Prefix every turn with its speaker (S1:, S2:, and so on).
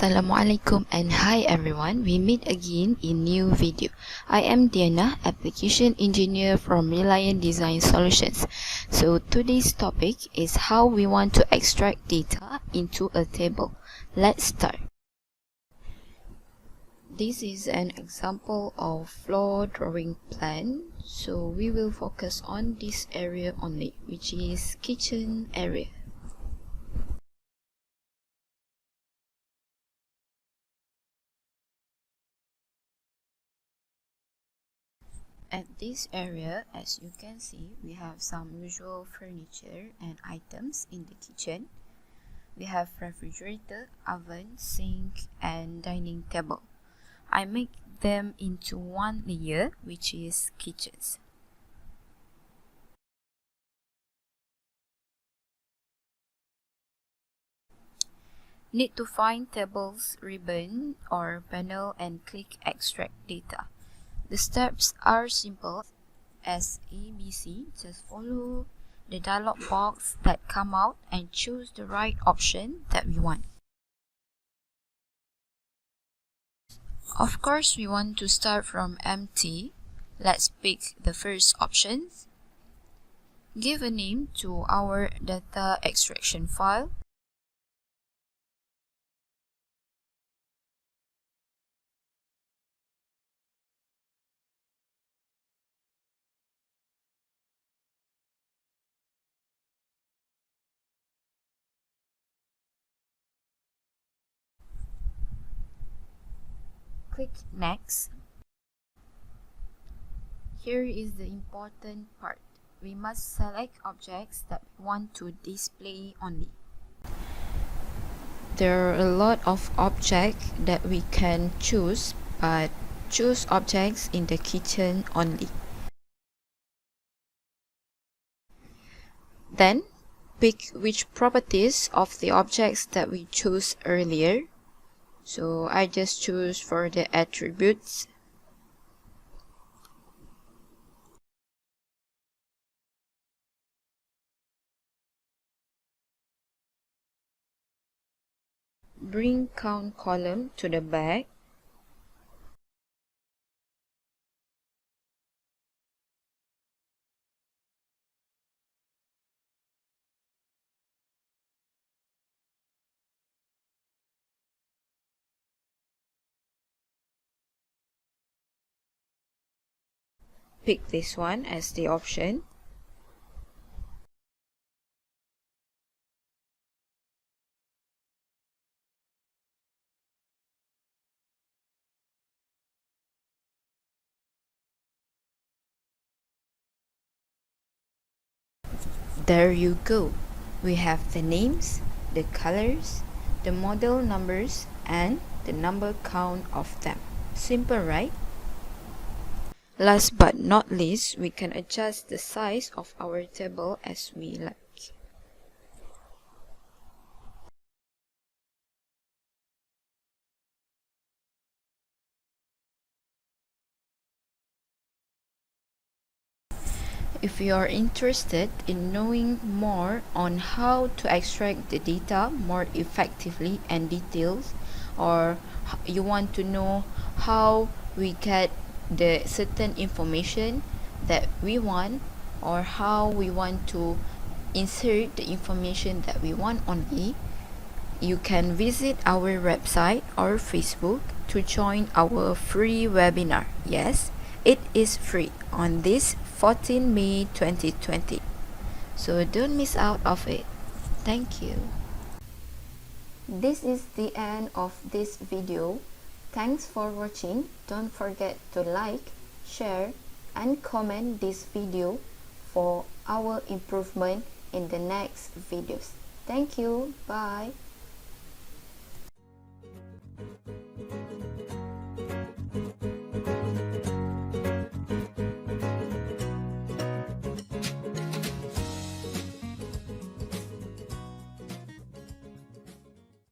S1: Assalamualaikum and hi everyone, we meet again in new video. I am Diana, application engineer from Reliant Design Solutions. So today's topic is how we want to extract data into a table. Let's start. This is an example of floor drawing plan. So we will focus on this area only, which is kitchen area. At this area, as you can see, we have some usual furniture and items in the kitchen. We have refrigerator, oven, sink, and dining table. I make them into one layer, which is kitchens. Need to find tables, ribbon, or panel and click extract data. The steps are simple as ABC. Just follow the dialog box that come out and choose the right option that we want. Of course, we want to start from empty. Let's pick the first option. Give a name to our data extraction file. Click Next. Here is the important part. We must select objects that we want to display only. There are a lot of objects that we can choose, but choose objects in the kitchen only. Then, pick which properties of the objects that we chose earlier. So I just choose for the attributes. Bring count column to the back. Pick this one as the option. There you go. We have the names, the colors, the model numbers, and the number count of them. Simple, right? Last but not least, we can adjust the size of our table as we like. If you are interested in knowing more on how to extract the data more effectively and details, or you want to know how we get the certain information that we want, or how we want to insert the information that we want only, you can visit our website or Facebook to join our free webinar. Yes, it is free on this 14 May 2020. So don't miss out of it. Thank you. This is the end of this video. Thanks for watching. Don't forget to like, share, and comment this video for our improvement in the next videos. Thank you. Bye.